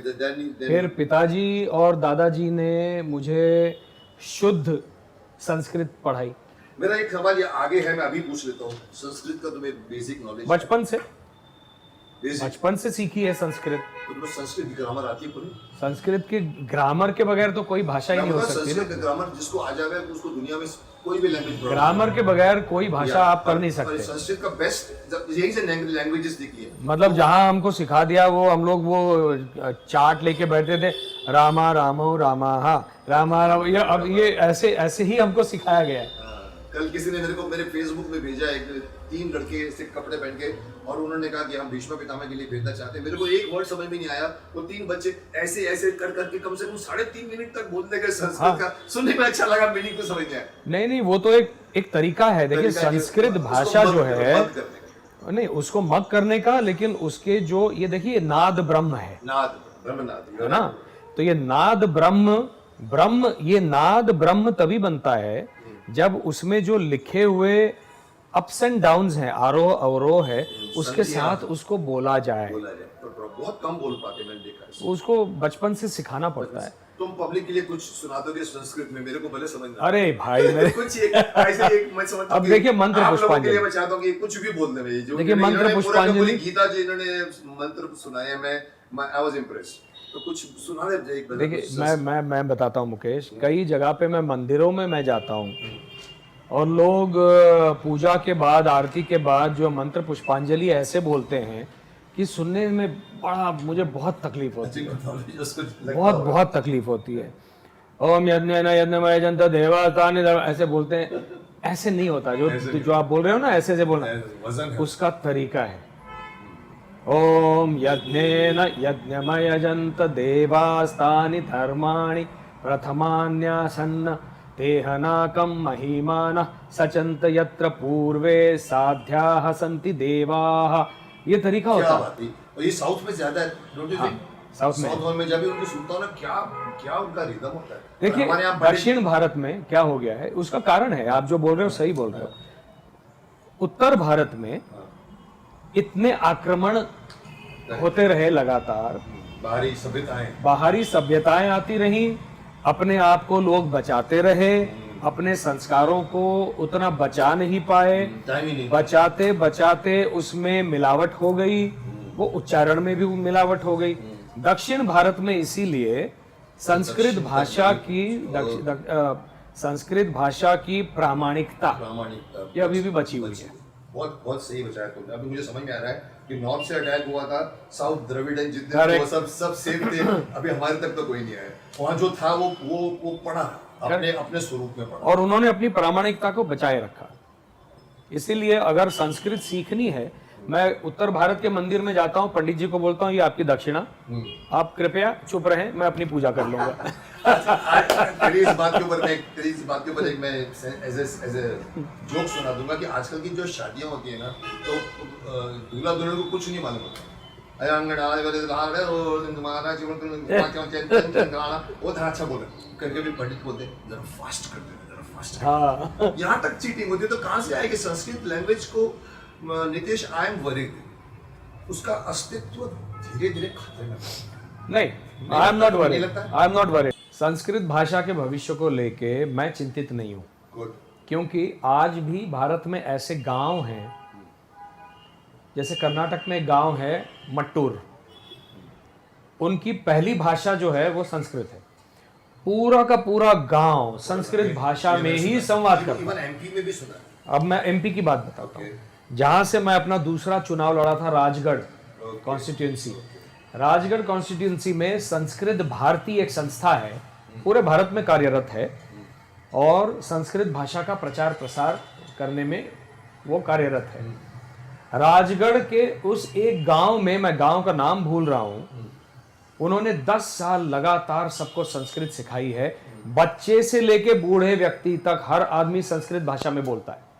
फिर पिताजी और दादाजी ने मुझे शुद्ध संस्कृत पढ़ाई। मेरा एक सवाल ये आगे है, मैं अभी पूछ लेता हूँ। संस्कृत का तुम्हें बेसिक नॉलेज बचपन से सीखी है संस्कृत। तो तुम्हें संस्कृत की ग्रामर आती है पूरी? संस्कृत के ग्रामर के बगैर तो कोई भाषा ही नहीं हो सकती। संस्कृत का ग्रामर जिसको आ जाए उसको दुनिया में कोई भी लैंग्वेज, ग्रामर के बगैर कोई भाषा आप कर नहीं सकते। संस्कृत का बेस्ट यही से लैंग्वेजेस देखी है। मतलब जहाँ हमको सिखा दिया वो, हम लोग वो चार्ट लेके बैठे थे, रामा रामो रामा, हाँ रामा राम, ये अब ये ऐसे ही हमको सिखाया गया है। कल किसी ने मेरे को मेरे फेसबुक में भेजा, एक 3 लड़के से कपड़े पहन के, और उन्होंने कहा कि हम भीष्म पितामह के लिए भेजना चाहते हैं। मेरे को एक वर्ड समझ में नहीं आया। वो 3 बच्चे ऐसे ऐसे कर करके कम से कम 3.5 मिनट तक बोलने गए संस्कृत का। सुनने में अच्छा लगा, मीनिंग को समझ नहीं आया। नहीं, वो तो एक तरीका है। देखिए संस्कृत भाषा जो है, नहीं उसको मग करने का, लेकिन उसके जो ये देखिए नाद ब्रह्म है, है ना। तो ये नाद ब्रह्म ये नाद ब्रह्म तभी बनता है जब उसमें जो लिखे हुए अप्स एंड डाउन्स हैं, आरोह अवरोह है, उसके साथ उसको बोला जाए। बहुत कम बोल पाते, मैंने देखा। उसको बचपन से सिखाना पड़ता है। तुम पब्लिक के लिए कुछ सुना दोगे संस्कृत में? मेरे को भले समझ नहीं। अरे भाई मेरे कुछ ऐसे मैं समझता हूं। अब देखिए मंत्र पुष्पांजलि, मैं चाहता हूं कि कुछ भी बोल दे। जो देखिए मंत्र पुष्पांजलि, गीता जो इन्होंने मंत्र सुनाए, मैं आई वाज इंप्रेस्ड। तो कुछ सुना दे। देखिए मैं बताता हूँ मुकेश, कई जगह पे मैं मंदिरों में मैं जाता हूँ और लोग पूजा के बाद, आरती के बाद जो मंत्र पुष्पांजलि ऐसे बोलते हैं कि सुनने में बड़ा मुझे बहुत तकलीफ होती है, बहुत तकलीफ होती है। ओम यज्ञेन यज्ञमय जंत देवतानि, ऐसे बोलते हैं। ऐसे नहीं होता जो आप बोल रहे हो ना, ऐसे बोलना, उसका तरीका है। ओम यज्ञेन यज्ञमय जंत देवास्तानि धर्माणि प्रथमान्यासन्न तेहनाकं महिमानः सचन्त यत्र पूर्वे साध्याः सन्ति देवाः। ये तरीका होता है। ये साउथ में ज्यादा है। साउथ में जब उनको सुनता हूं ना, क्या उनका रिदम होता है। देखिए दक्षिण भारत में क्या हो गया है, उसका कारण है, आप जो बोल रहे हो सही बोल रहे हो। उत्तर भारत में इतने आक्रमण होते रहे लगातार, बाहरी सभ्यताएं आती रही, अपने आप को लोग बचाते रहे, अपने संस्कारों को उतना बचा नहीं पाए, बचाते बचाते उसमें मिलावट हो गई, वो उच्चारण में भी मिलावट हो गई। दक्षिण भारत में इसीलिए संस्कृत भाषा की प्रामाणिकता ये अभी भी बची हुई है। बहुत सही बचाया तुमने। अभी मुझे समझ में आ रहा है कि नॉर्थ से अटैक हुआ था, साउथ द्रविड़न जितने वो सब सेफ थे। अभी हमारे तक तो कोई नहीं आया। वहाँ जो था वो पढ़ा, अपने स्वरूप में पढ़ा, और उन्होंने अपनी प्रामाणिकता को बचाए रखा। इसीलिए अगर संस्कृत सीखनी है, मैं उत्तर भारत के मंदिर में जाता हूँ, पंडित जी को बोलता हूँ ये आपकी दक्षिणा, आप कृपया चुप रहें, मैं अपनी पूजा कर लूंगा। इस बात के ऊपर एक मैं एज ए जोक सुना दूंगा कि आजकल की जो शादियां होती है ना, तो दूल्हा दुल्हन को कुछ नहीं मालूम होता। वो अच्छा बोले करके भी पंडित बोलते जरा फास्ट कर दे। यहाँ तक चीटिंग होती है। तो कहाँ से आएगी संस्कृत लैंग्वेज को? नितेश, आई एम वरीड, उसका अस्तित्व धीरे धीरे खतरे में। नहीं, I am not worried. Sanskrit भाषा के भविष्य को लेके मैं चिंतित नहीं हूँ, क्योंकि आज भी भारत में ऐसे गांव हैं, जैसे कर्नाटक में एक गांव है मट्टूर, उनकी पहली भाषा जो है वो संस्कृत है। पूरा का पूरा गांव संस्कृत भाषा में ही संवाद करता है। एमपी में भी सुना है। अब मैं एमपी की बात बताता हूँ, जहां से मैं अपना दूसरा चुनाव लड़ा था, राजगढ़ कॉन्स्टिट्यूंसी। राजगढ़ कॉन्स्टिट्यूंसी में संस्कृत भारती एक संस्था है, पूरे भारत में कार्यरत है, और संस्कृत भाषा का प्रचार प्रसार करने में वो कार्यरत है। राजगढ़ के उस एक गांव में, मैं गांव का नाम भूल रहा हूं, उन्होंने 10 साल लगातार सबको संस्कृत सिखाई है। बच्चे से लेके बूढ़े व्यक्ति तक हर आदमी संस्कृत भाषा में बोलता है।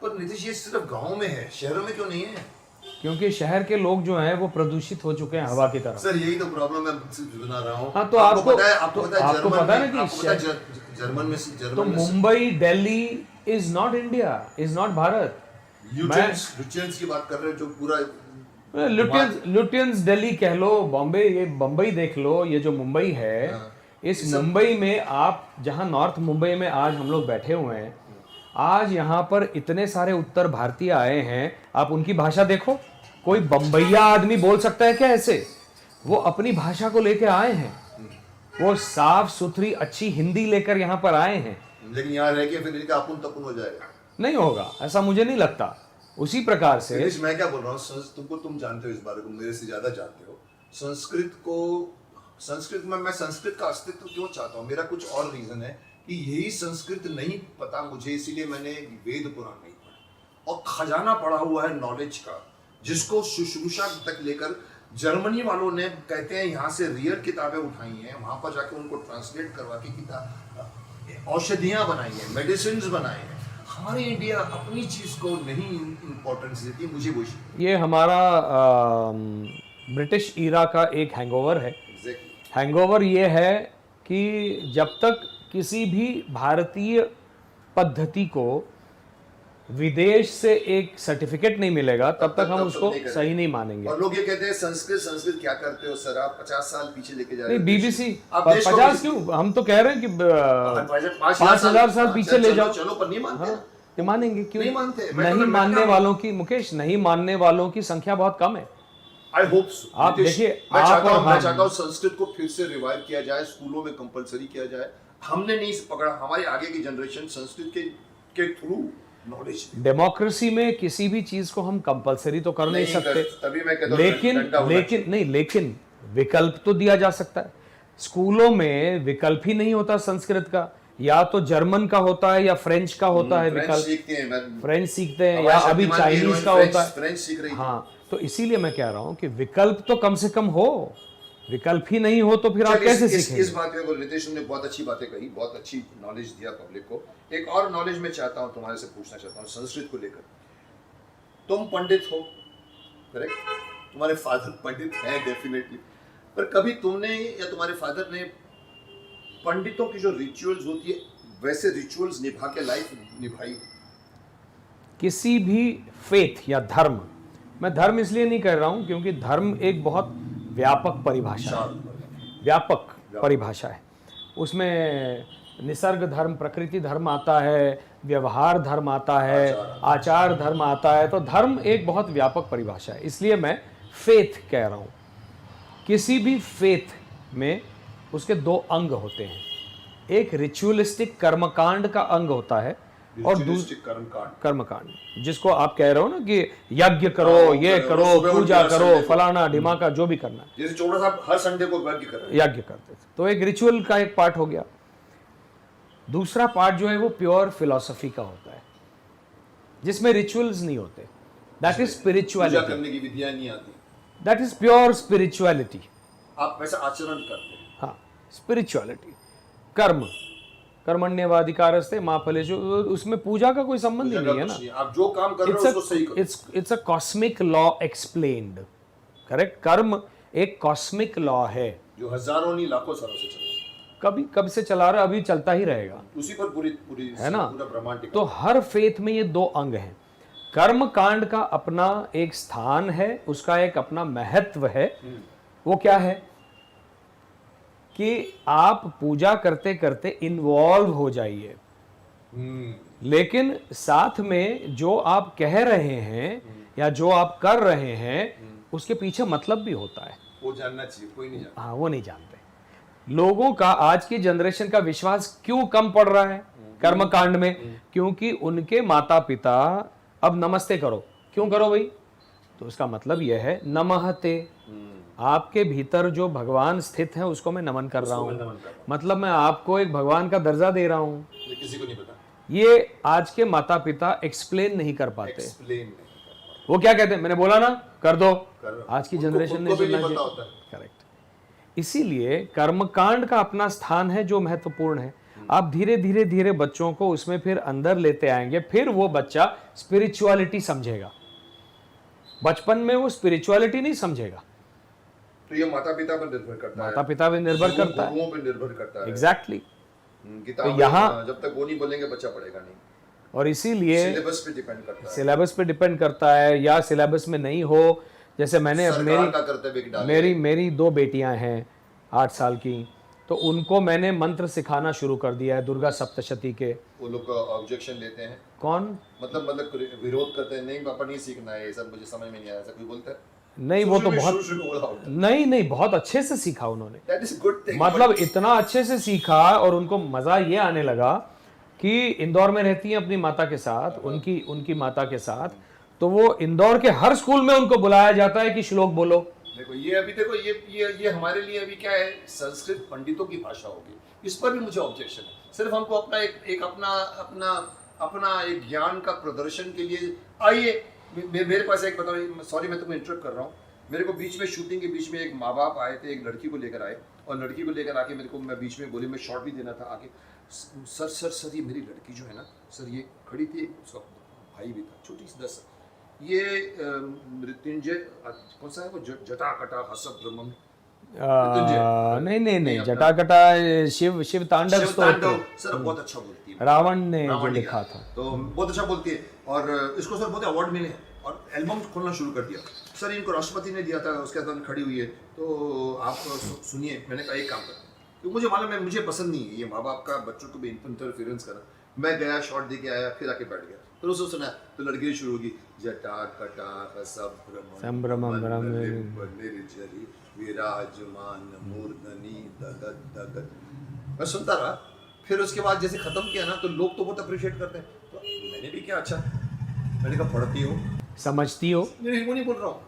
पर नीतीश, ये सिर्फ गांव में है, शहरों में क्यों नहीं है? क्योंकि शहर के लोग जो हैं वो प्रदूषित हो चुके हैं हवा की तरफ। सर यही तो प्रॉब्लम है, बना रहा हूँ। हाँ, तो आपको पता है ना कि जर्मन में तो Mumbai, Delhi is not India, is not Bharat. यूजेंस की बात कर रहे हैं, जो पूरा लुटियंस दिल्ली कह लो, बॉम्बे, ये बम्बई देख लो, ये जो मुंबई है, इस मुंबई में आप जहां नॉर्थ मुंबई में आज हम लोग बैठे हुए हैं, आज यहाँ पर इतने सारे उत्तर भारतीय आए हैं, आप उनकी भाषा देखो, कोई बम्बैया आदमी बोल सकता है क्या ऐसे? वो अपनी भाषा को लेकर आए हैं, वो साफ सुथरी अच्छी हिंदी लेकर यहाँ पर आए हैं। लेकिन यहाँ रह के फिर इनका अपुन तपुन हो जाएगा, नहीं होगा, ऐसा मुझे नहीं लगता। उसी प्रकार से मैं क्या बोल रहा हूँ, तुम जानते हो इस बारे को, मेरे से ज्यादा जानते हो। संस्कृत में मैं संस्कृत का अस्तित्व क्यों चाहता हूँ, मेरा कुछ और रीजन है कि यही संस्कृत नहीं पता मुझे, इसीलिए मैंने वेद पुराण नहीं पढ़ा और खजाना पड़ा हुआ है नॉलेज का, जिसको शुश्रूषा तक लेकर जर्मनी वालों ने कहते हैं यहाँ से रियल किताबें उठाई हैं, वहां पर जाके उनको ट्रांसलेट करवा के किताब औषधियां बनाई हैं, मेडिसिन बनाए हैं। हमारी इंडिया अपनी चीज को नहीं इंपॉर्टेंस देती, मुझे वो ये हमारा ब्रिटिश ईरा का एक हैंगओवर है। हैंगओवर ये है कि जब तक किसी भी भारतीय पद्धति को विदेश से एक सर्टिफिकेट नहीं मिलेगा तब तक हम उसको सही नहीं मानेंगे। और लोग ये कहते हैं संस्कृत क्या करते हो सर, आप 50 साल पीछे लेके जा रहे हो। नहीं, BBC 50 क्यों, हम तो कह रहे हैं कि 5000 साल पीछे ले जाओ। चलो, पर नहीं मानते। हाँ, मानेंगे क्यों नहीं मानते? नहीं मानने वालों की, मुकेश, नहीं मानने वालों की संख्या बहुत कम है। I hope so. आप देखिए, मैं चाहता हूँ संस्कृत को फिर से रिवाइव किया जाए, स्कूलों में कंपलसरी किया जाए। हमने नहीं पकड़ा, हमारे आगे की जनरेशन संस्कृत के थ्रू नॉलेज। डेमोक्रेसी में किसी भी चीज को हम कंपलसरी तो कर नहीं सकते, तभी मैं कहता हूं, लेकिन विकल्प तो दिया जा सकता है। स्कूलों में विकल्प ही नहीं होता संस्कृत का, या तो जर्मन का होता है या फ्रेंच का होता है विकल्प। फ्रेंच सीखते हैं या अभी चाइनीज का होता है, फ्रेंच सीख रही है। हाँ, तो इसीलिए मैं कह रहा हूं कि विकल्प तो कम से कम हो। विकल्प ही नहीं हो तो फिर आप कैसे सीखेंगे? इस बात पे रितेश ने बहुत अच्छी बातें कही, बहुत अच्छी नॉलेज दिया पब्लिक को। एक और नॉलेज मैं चाहता हूं, तुम्हारे से पूछना चाहता हूं संस्कृत को लेकर। तुम पंडित हो, करेक्ट? तुम्हारे फादर पंडित हैं डेफिनेटली, पर कभी तुमने या तुम्हारे फादर ने पंडितों की जो रिचुअल्स होती है वैसे रिचुअल्स निभा के लाइफ निभाई? किसी भी फेथ या धर्म, मैं धर्म इसलिए नहीं कर रहा हूं क्योंकि धर्म एक बहुत व्यापक परिभाषा है, व्यापक परिभाषा है। उसमें निसर्ग धर्म, प्रकृति धर्म आता है, व्यवहार धर्म आता है, आचार धर्म आता है। तो धर्म एक बहुत व्यापक परिभाषा है, इसलिए मैं फेथ कह रहा हूं। किसी भी फेथ में उसके दो अंग होते हैं, एक रिचुअलिस्टिक कर्मकांड का अंग होता है और दूसरा कर्मकांड, जिसको आप कह रहे हो ना कि यज्ञ करो, ये करो, पूजा करो, फलाना ढिमाका, जो भी करना है। जैसे चोपड़ा साहब हर संडे को यज्ञ करते थे, तो एक रिचुअल का एक पार्ट हो गया। दूसरा पार्ट जो है वो प्योर फिलॉसफी का होता है, जिसमें रिचुअल्स नहीं होते। That is spirituality. करने की विधियां नहीं आती, दैट इज प्योर स्पिरिचुअलिटी। आप वैसा आचरण करते हैं। हाँ, स्पिरिचुअलिटी। कर्म, कर्मण्येवाधिकारस्ते मा फलेषु, उसमें पूजा का कोई संबंध ही नहीं है ना। आप जो काम कर रहे हो उसको सही करो। It's a cosmic law explained, correct? कर्म एक कॉस्मिक लॉ है जो हजारों नहीं लाखों सालों से चल रहा है। कब से चला रहा है, अभी चलता ही रहेगा, उसी पर पूरी है ना? पूरा ब्रह्मांड। तो हर फेथ में ये दो अंग हैं। कर्म कांड का अपना एक स्थान है, उसका एक अपना महत्व है। वो क्या है कि आप पूजा करते करते इन्वॉल्व हो जाइए, लेकिन साथ में जो आप कह रहे हैं या जो आप कर रहे हैं उसके पीछे मतलब भी होता है। वो जानना चाहिए, कोई नहीं जानता। हाँ, वो नहीं जानते। लोगों का, आज की जनरेशन का विश्वास क्यों कम पड़ रहा है कर्मकांड में? क्योंकि उनके माता पिता अब नमस्ते करो, क्यों करो भाई? तो उसका मतलब यह है नमहते, आपके भीतर जो भगवान स्थित है उसको मैं नमन कर रहा हूँ, मतलब मैं आपको एक भगवान का दर्जा दे रहा हूँ। किसी को नहीं पता। ये आज के माता पिता एक्सप्लेन नहीं कर पाते। वो क्या कहते हैं, मैंने बोला ना कर दो। आज की जनरेशन ने सुनना चाहिए, करेक्ट। इसीलिए कर्मकांड का अपना स्थान है जो महत्वपूर्ण है। आप धीरे धीरे धीरे बच्चों को उसमें फिर अंदर लेते आएंगे, फिर वो बच्चा स्पिरिचुअलिटी समझेगा। बचपन में वो स्पिरिचुअलिटी नहीं समझेगा। तो ये माता पिता पर निर्भर करता है, माता पिता पे निर्भर करता है, गुरुओं पे निर्भर करता है। एग्जैक्टली। तो यहाँ जब तक वो नहीं बोलेंगे बच्चा पढ़ेगा नहीं, और इसीलिए सिलेबस पे डिपेंड करता है। सिलेबस पे डिपेंड करता है, या सिलेबस में नहीं हो। जैसे मैंने अब सरकार का कर्तव्य कि डाले। मेरी 2 बेटियां हैं 8 साल की, तो उनको मैंने मंत्र सिखाना शुरू कर दिया है दुर्गा सप्तशती के। वो लोग ऑब्जेक्शन लेते हैं, कौन? मतलब विरोध करते हैं, नहीं पापा नहीं सीखना है ये सब, मुझे समझ में नहीं आया, ऐसा कोई बोलता है? नहीं, वो तो बहुत शुरू बोला होगा। नहीं बहुत अच्छे से सीखा उन्होंने। That is a good thing, मतलब इतना अच्छे से सीखा, और उनको मजा ये आने लगा कि इंदौर में रहती हैं अपनी माता के साथ, उनकी माता के साथ, तो वो इंदौर के हर स्कूल में उनको बुलाया जाता है कि श्लोक बोलो। देखो ये अभी देखो ये हमारे लिए अभी क्या है, संस्कृत पंडितों की भाषा होगी, इस पर भी मुझे ऑब्जेक्शन है। सिर्फ हमको अपना एक अपना एक ज्ञान का प्रदर्शन के लिए आइए। मेरे पास एक बताओ, सॉरी मैं तुम्हें इंटरप्ट कर रहा हूँ, मेरे को बीच में शूटिंग के बीच में एक माँ बाप आए थे, एक लड़की को लेकर आए, और लड़की को लेकर आके मैं बीच में बोली, मैं शॉर्ट भी देना था आगे, सर ये मेरी लड़की जो है ना सर, ये खड़ी थी, उसका भाई भी था, छोटी सी 10, ये मृत्युंजय कौन सा है वो, जटाकटा हसब ब्रह्मम, नहीं जटाकटा शिव तांडव स्तोत्र सर बहुत अच्छा बोलती है, रावण ने जो लिखा था, तो बहुत अच्छा बोलती है, और इसको सर बहुत अवार्ड मिले हैं, और एल्बम खोलना शुरू कर दिया सर, इनको राष्ट्रपति ने दिया था, उसके बाद खड़ी हुई है, तो आप सुनिए। मैंने कहा एक काम कर, क्योंकि मुझे मालूम है मुझे पसंद नहीं है ये माँ बाप का बच्चों को भी इंटरफेरेंस करना। मैं गया, शॉट दे के आया, फिर आके बैठ गया, फिर उसको सुना, तो लड़की शुरू होगी, जटा कटा संभ्रमम विराजमान मूर्धनि दगद दगद, मैं सुनता रहा। फिर उसके बाद जैसे खत्म किया ना, तो लोग तो बहुत अप्रिशिएट करते हैं, तो मैंने भी क्या, अच्छा मैंने कहा पढ़ती हो, समझती हो, नहीं वो नहीं बोल रहा हूँ,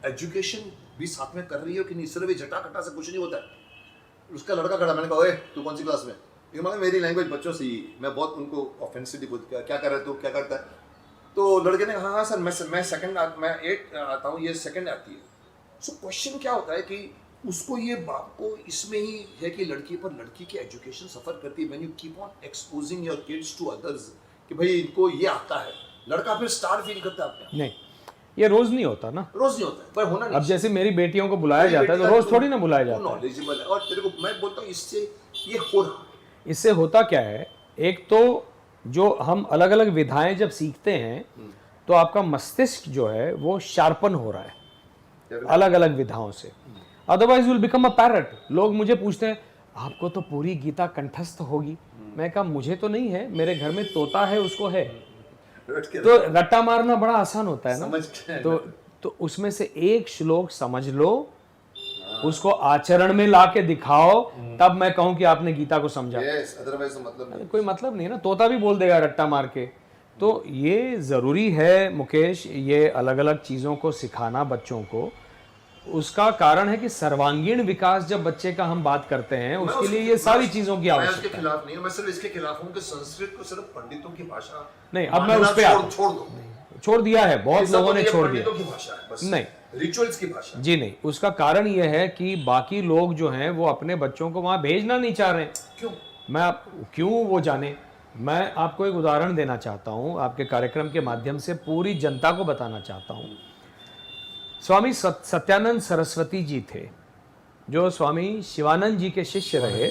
एजुकेशन भी साथ में कर रही हो कि नहीं, सिर्फ जटा कटा से कुछ नहीं होता है। उसका लड़का खड़ा, मैंने कहा ओए तू कौन सी क्लास में, ये मतलब मेरी लैंग्वेज बच्चों से ही, मैं बहुत उनको ऑफेंसिवली बोलती, क्या कर रहे तू, क्या करता है, तो लड़के ने हाँ सर मैं सेकंड, मैं 8 आता हूँ, ये सेकंड आती है। सो क्वेश्चन क्या होता है कि उसको ये बाप को इसमें ही है कि लड़की की एजुकेशन सफर करती है, when you keep on exposing your kids to others कि भाई इनको ये आता है, लड़का फिर स्टार फील करता है अपने। नहीं, ये रोज नहीं होता ना, रोज नहीं होता है, पर होना नहीं। अब जैसे मेरी बेटियों को बुलाया जाता है, तो रोज थोड़ी ना बुलाया जाता है, नॉलेजेबल है। और तेरे को मैं बोलता हूँ, इससे ये हो रहा है। इससे होता क्या है, एक तो जो हम अलग अलग विधाएं जब सीखते हैं, तो आपका मस्तिष्क जो है वो शार्पन हो रहा है अलग अलग विधाओं से, otherwise will become a parrot. लोग मुझे पूछते हैं आपको तो पूरी गीता कंठस्थ होगी, मैं कहा मुझे तो नहीं है, मेरे घर में तोता है उसको है, तो रट्टा मारना बड़ा आसान होता है ना, तो उसमें से एक श्लोक समझ लो, उसको आचरण में ला के दिखाओ, तब मैं कहूं कि आपने गीता को समझा। अदरवाइज मतलब नहीं, कोई मतलब नहीं ना, तोता भी बोल देगा रट्टा मार के। तो ये जरूरी है मुकेश, ये अलग अलग चीजों को सिखाना बच्चों को। उसका कारण है कि सर्वांगीण विकास जब बच्चे का हम बात करते हैं, उसके लिए ये सारी चीजों की आवश्यकता है। मैं उसके खिलाफ नहीं हूं, मैं सिर्फ इसके खिलाफ हूं कि संस्कृत को सिर्फ पंडितों की भाषा नहीं, अब मैं उस पे छोड़ दिया है, बहुत लोगों ने छोड़ दिया, नहीं रिचुअल्स की भाषा। जी नहीं, उसका कारण यह है कि बाकी लोग जो हैं वो अपने बच्चों को वहां भेजना नहीं चाह रहे हैं। क्यों वो जाने। मैं आपको एक उदाहरण देना चाहता हूं, आपके कार्यक्रम के माध्यम से पूरी जनता को बताना चाहता हूं। स्वामी सत्यानंद सरस्वती जी थे, जो स्वामी शिवानंद जी के शिष्य रहे,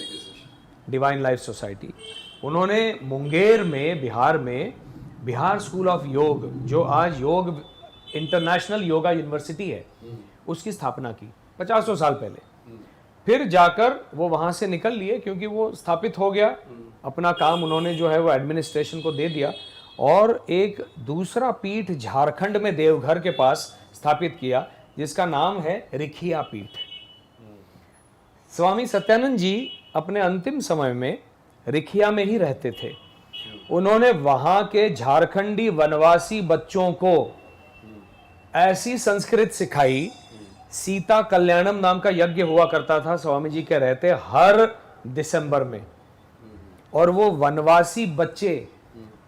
डिवाइन लाइफ सोसाइटी। उन्होंने मुंगेर में, बिहार स्कूल ऑफ योग, जो आज योग इंटरनेशनल योगा यूनिवर्सिटी है, उसकी स्थापना की 50 साल पहले। फिर जाकर वो वहां से निकल लिए, क्योंकि वो स्थापित हो गया, अपना काम उन्होंने जो है वो एडमिनिस्ट्रेशन को दे दिया, और एक दूसरा पीठ झारखंड में देवघर के पास स्थापित किया, जिसका नाम है रिखिया पीठ। स्वामी सत्यानंद जी अपने अंतिम समय में रिखिया में ही रहते थे। उन्होंने वहां के झारखंडी वनवासी बच्चों को ऐसी संस्कृत सिखाई, सीता कल्याणम नाम का यज्ञ हुआ करता था स्वामी जी के रहते हर दिसंबर में, और वो वनवासी बच्चे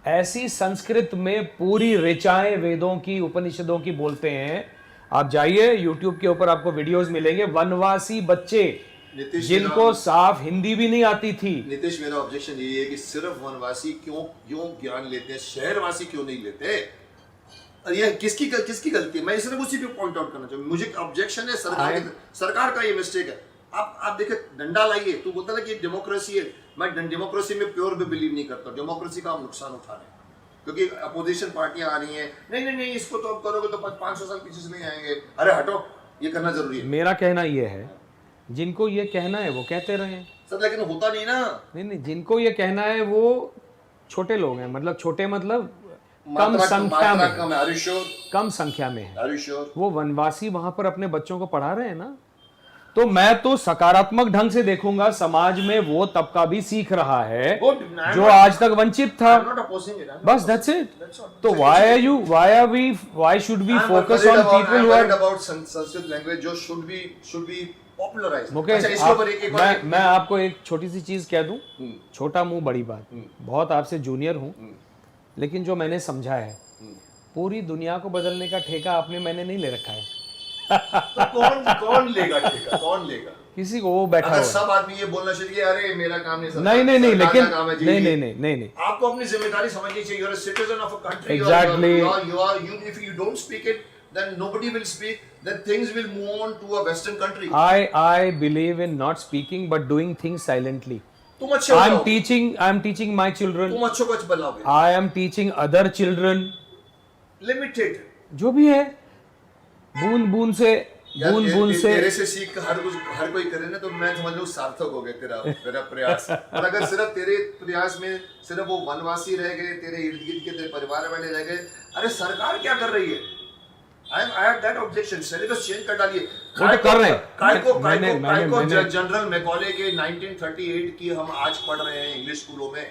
ऐसी संस्कृत में पूरी ऋचाएं वेदों की, उपनिषदों की बोलते हैं। आप जाइए YouTube के ऊपर, आपको वीडियोस मिलेंगे, वनवासी बच्चे जिनको साफ हिंदी भी नहीं आती थी। नीतीश, मेरा ऑब्जेक्शन ये है कि सिर्फ वनवासी क्यों ज्ञान लेते हैं, शहरवासी क्यों नहीं लेते? ये किसकी गलती है? मैं इसलिए उसी पे पॉइंट आउट करना चाहूँ। मुझे ऑब्जेक्शन है सरकार का ये मिस्टेक है। आप देखिए, डंडा लाइए, तू बोलता ना कि डेमोक्रेसी है, मैं डेमोक्रेसी में प्योर भी बिलीव नहीं करता। डेमोक्रेसी का हम नुकसान उठा रहे हैं। क्योंकि अपोजिशन पार्टियां आ रही हैं, नहीं नहीं नहीं इसको तो अब करोगे तो 500 साल पीछे से नहीं आएंगे, अरे हटो, ये करना जरूरी है। मेरा कहना ये है, जिनको ये कहना है वो कहते रहे सर, लेकिन होता नहीं ना। नहीं नहीं, जिनको ये कहना है वो छोटे लोग हैं, मतलब छोटे मतलब कम संख्या में, कम संख्या में है। वो वनवासी वहां पर अपने बच्चों को पढ़ा रहे हैं ना, तो मैं तो सकारात्मक ढंग से देखूंगा, समाज में वो तबका भी सीख रहा है जो आज तक वंचित था, बस दैट्स इट। तो why should we focus on people who are about Sanskrit language जो should be popularized। मुकेश, अच्छा, इसके ऊपर एक मैं आपको एक छोटी सी चीज कह दूं, छोटा मुंह बड़ी बात, बहुत आपसे जूनियर हूं, लेकिन जो मैंने समझा है, पूरी दुनिया को बदलने का ठेका आपने मैंने नहीं ले रखा है। तो कौन लेगा ठेका, कौन लेगा? किसी को वो बैठा अगर हुआ सब आदमी ये बोलना शुरू किया, अरे मेरा काम नहीं, नहीं, लेकिन नहीं, आपको अपनी जिम्मेदारी समझनी चाहिए। You are a citizen of a country, Exactly. you if you don't speak it, then nobody will speak, then things will move on to a western country। I believe in not speaking but doing things silently। तुम अच्छे हो जाओ। I am teaching my children, तुम अच्छे को अच्छे बनाओगे। I am teaching other children, limited जो भी है, बूंद बूंद से तेरे से सीख हर कोई करे ना, तो मैं समझ लूं सार्थक हो गया तेरा प्रयास। और अगर सिर्फ तेरे प्रयास में सिर्फ वो वनवासी रह गए, तेरे इर्द गिर्द के तेरे परिवार वाले रह गए, अरे सरकार क्या कर रही है? I have that objection। Syllabus change कर डालिए। वो तो कर रहे हैं। मैंने जनरल मैकॉले के 1938 की हम आज पढ़ रहे हैं इंग्लिश स्कूलों में।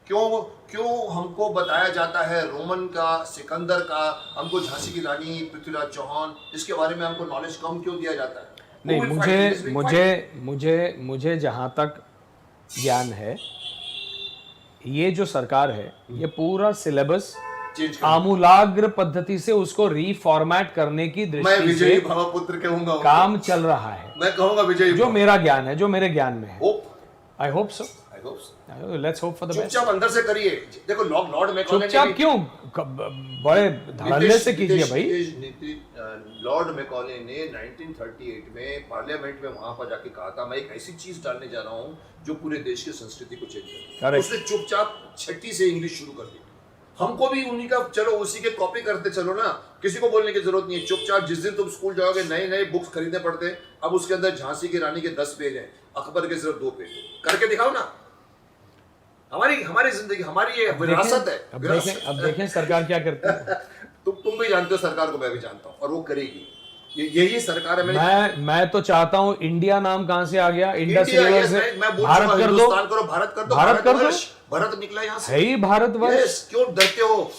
क्यों हमको बताया जाता है रोमन का, सिकंदर का, हमको झांसी की रानी पृथ्वीराज चौहान, इसके बारे में हमको नॉलेज कम क्यों दिया जाता है? नहीं, मुझे जहां तक ज्ञान है, ये जो सरकार है, ये पूरा सिलेबस आमूलाग्र पद्धति से उसको रीफॉर्मेट करने की दृष्टि से पुत्र कहूंगा, काम चल रहा है। मैं कहूंगा विजय, जो मेरा ज्ञान है, जो मेरे ज्ञान में है। I hope so. Let's hope for the best. चुपचाप अंदर से करिए। देखो लॉर्ड मैकॉले, चुपचाप क्यों, बड़े धड़ल्ले से कीजिए भाई। लॉर्ड मैकॉले ने 1938 में पार्लियामेंट में वहां पर जाके कहा था, मैं एक ऐसी चीज डालने जा रहा हूं जो पूरे देश की संस्कृति को चेंज करेगी। उसने चुपचाप छठी से इंग्लिश शुरू कर दी। हमको भी उन्हीं का, चलो उसी के कॉपी करते चलो ना, किसी को बोलने की जरूरत नहीं है। चुपचाप जिस दिन तुम स्कूल जाओगे, नए नए बुक्स खरीदने पड़ते हैं। अब उसके अंदर झांसी की रानी के 10 पेज हैं, अकबर के सिर्फ 2 पेज। करके दिखाओ ना। हमारी जिंदगी, हमारी ये विरासत है। अब देखें सरकार क्या करती है। तुम भी जानते हो सरकार को, मैं भी जानता हूँ, और वो करेगी। यही सरकार है। मैं तो चाहता हूँ, इंडिया नाम कहाँ से आ गया? इंडस रिवर से भारत कर दो, भारत कर दो। भारत निकला यहाँ से, है ही भारतवर्ष। क्यों डरते हो?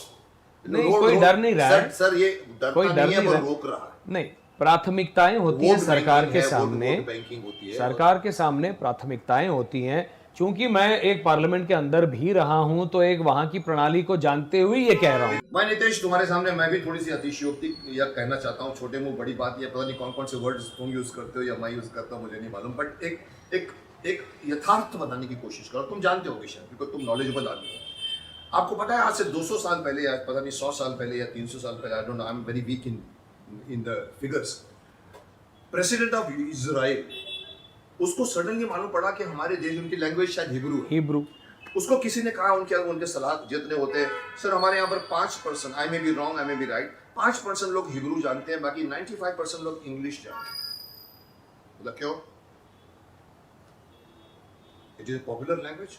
नहीं, कोई डर नहीं रहा है सर, ये कोई डर नहीं है, रोक रहा है। नहीं, प्राथमिकताएं होती हैं सरकार के सामने, बैंकिंग होती है, सरकार के सामने प्राथमिकताएं होती हैं। चूंकि मैं एक पार्लियामेंट के अंदर भी रहा हूं, तो एक वहां की प्रणाली को जानते हुए ये कह रहा हूं। मैं नितेश, तुम्हारे सामने मैं भी थोड़ी सी अतिशयोक्ति या कहना चाहता हूं। छोटे मुंह बड़ी बात, ये पता नहीं कौन कौन से वर्ड्स तुम यूज करते हो या मैं यूज करता हूं, मुझे नहीं मालूम, बट एक यथार्थ बताने की कोशिश करो। तुम जानते हो शायद, क्योंकि तुम नॉलेजेबल आदमी हो। आपको पता है आज से 200 साल पहले या पता नहीं 100 साल पहले या 300 साल पहले, I don't know, I am very weak in the figures, president of Israel, उसको सडनली मालूम पड़ा कि हमारे देश, उनकी लैंग्वेज शायद हिब्रू। उसको किसी ने कहा, उनके सलाह जितने होते हैं, सर हमारे यहाँ पर 5%, I may be wrong, I may be right, 5% लोग हिब्रू जानते हैं, बाकी 95% लोग इंग्लिश जानते हैं। मतलब क्यों? It is popular language.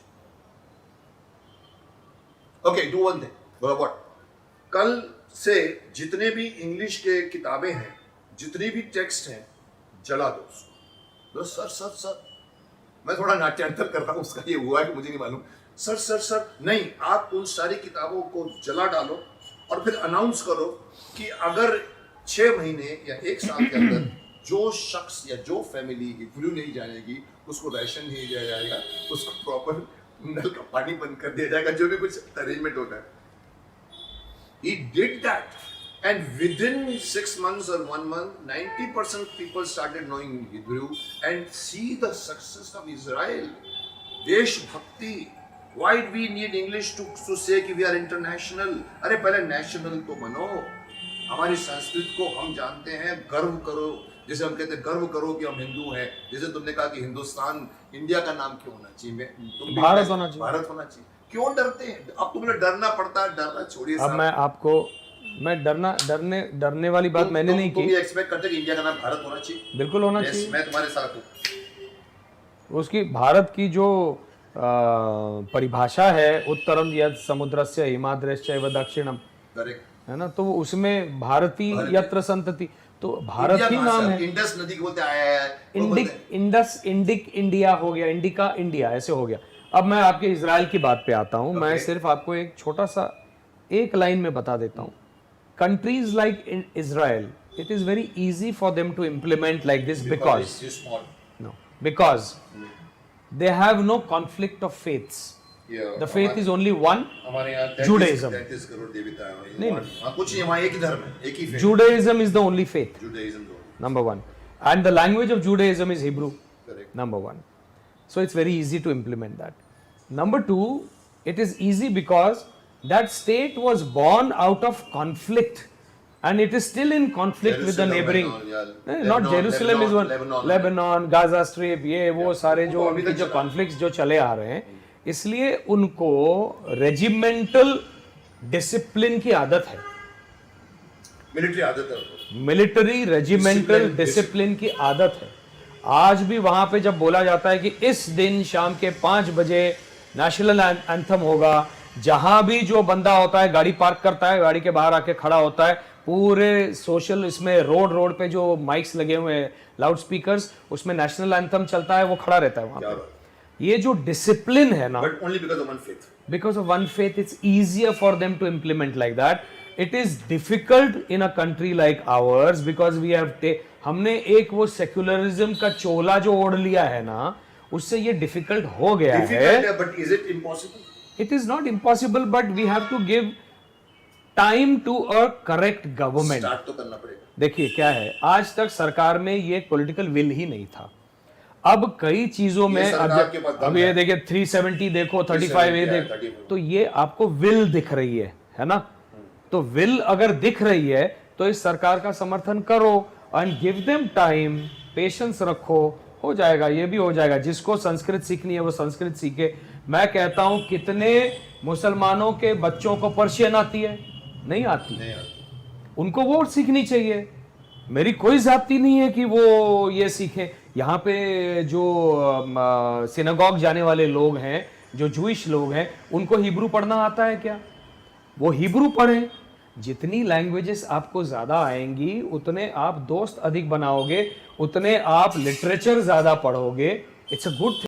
Okay, do one thing, what? कल से जितने भी इंग्लिश के किताबें हैं, जितनी भी टेक्स्ट हैं, जला दो उसको। सर मैं थोड़ा नाट्यांतर कर रहा हूं, उसका ये हुआ है कि मुझे नहीं मालूम। सर नहीं, आप उन सारी किताबों को जला डालो और फिर अनाउंस करो कि अगर 6 महीने या 1 साल के अंदर जो शख्स या जो फैमिली हिब्रू नहीं जानेगी, उसको राशन नहीं दिया जाएगा, उसको प्रॉपर नल का पानी बंद कर दिया जाएगा, जो भी कुछ अरेंजमेंट होता है। He did that. And within 6 months or 1 month, 90% people started knowing Hebrew, and see the success of Israel. देशभक्ति. Why do we need English to say कि we are international? अरे पहले national तो बनो. हमारी संस्कृति को हम जानते हैं, गर्व करो, जैसे हम कहते हैं गर्व करो कि हम हिंदू हैं, जैसे तुमने कहा कि हिंदुस्तान, इंडिया का नाम क्यों होना चाहिए, तुम भी भारत होना चाहिए। भारत होना चाहिए। क्यों डरते हैं? अब तुम्हें डरना पड़ता है, डरना छोड़िए अब साहब। मैं आपको, मैं डरने वाली बात मैंने नहीं तुम की। ये एक्सपेक्ट करते कि इंडिया का नाम भारत होना चाहिए? बिल्कुल होना Yes, चाहिए। मैं तुम्हारे साथ हूँ। उसकी भारत की जो परिभाषा है, उत्तरम यत् समुद्रस्य हिमाद्रश्च एव दक्षिणम, करेक्ट। है ना, तो उसमें भारती यत्र संतति, तो भारत इंडिया ही कहाँ नाम से? है। इंडस नदी को बोलते आया है, वो इंडिक, बोलते हैं। इंडस, इंडिक इंडिया हो गया, इंडिका इंडिया, ऐसे हो गया। अब मैं आपके इजराइल की बात पे आता हूं। मैं सिर्फ आपको एक छोटा सा एक लाइन में बता देता हूं। Countries like Israel, it is very easy for them to implement like this because It's too small. no, because they have no conflict of faiths. Yeah, The faith is only one, हमारे यहाँ 33 33 करोड़ देवता हैं। नहीं, हाँ, कुछ नहीं, वहाँ एक ही धर्म है, एक ही faith। Judaism is the only faith, Judaism दो। number one. And the language of Judaism is Hebrew, Correct. number one. So it's very easy to implement that. Number two, it is easy because that state was born out of conflict and it is still in conflict with the Jerusalem neighboring. and all, yeah. Not Lebanon, Jerusalem is one, Lebanon. Lebanon, Gaza Strip, ये वो सारे जो वो अभी उनके तक जो चला। कॉन्फ्लिक्ट्स जो चले आ रहे हैं, इसलिए उनको रेजिमेंटल डिसिप्लिन की आदत है। मिलिट्री आदत है उनको। मिलिट्री रेजिमेंटल Discipline, डिसिप्लिन की आदत है। आज भी वहां पे जब बोला जाता है कि इस दिन शाम के 5 बजे नेशनल एंथम होगा, जहां भी जो बंदा होता है गाड़ी पार्क करता है, गाड़ी के बाहर आके खड़ा होता है, पूरे सोशल इसमें रोड पे जो माइक्स लगे हुए हैं, लाउड स्पीकर्स, उसमें नेशनल एंथम चलता है, वो खड़ा रहता है वहां क्या पे। बात। ये जो डिसिप्लिन है ना, But only because of one faith. because of one faith, it's easier for them to implement like that. It is difficult in a country like ours because we have हमने एक वो सेक्युलरिज्म का चोला जो ओढ़ लिया है ना, उससे ये डिफिकल्ट हो गया Difficult है। है, but is it impossible? It is not impossible, but we have to give time to a correct government. Start तो करना पड़ेगा। देखिए क्या है, आज तक सरकार में ये पॉलिटिकल विल ही नहीं था। अब कई चीजों में सरकार के पास दम अब ये है। देखिए 370 देखो, 35 ये 370 देखो, 34। तो ये आपको विल दिख रही है ना। तो विल अगर दिख रही है तो इस सरकार का समर्थन करो and give them time, patience रखो, हो जाएगा, ये भी हो जाएगा। जिसको संस्कृत सीखनी है वो संस्कृत सीखे। मैं कहता हूं कितने मुसलमानों के बच्चों को पर्शियन आती है? नहीं आती। नहीं यार। उनको वो सीखनी चाहिए। मेरी कोई जाति नहीं है कि वो ये सीखे। यहाँ पे जो सिनेगॉग जाने वाले लोग हैं, जो जूइश लोग हैं, उनको हिब्रू पढ़ना आता है क्या? वो हिब्रू पढ़ें। जितनी लैंग्वेजेस आपको ज्यादा आएंगी, उतने आप दोस्त अधिक बनाओगे, उतने आप लिटरेचर ज्यादा पढ़ोगे। It's a good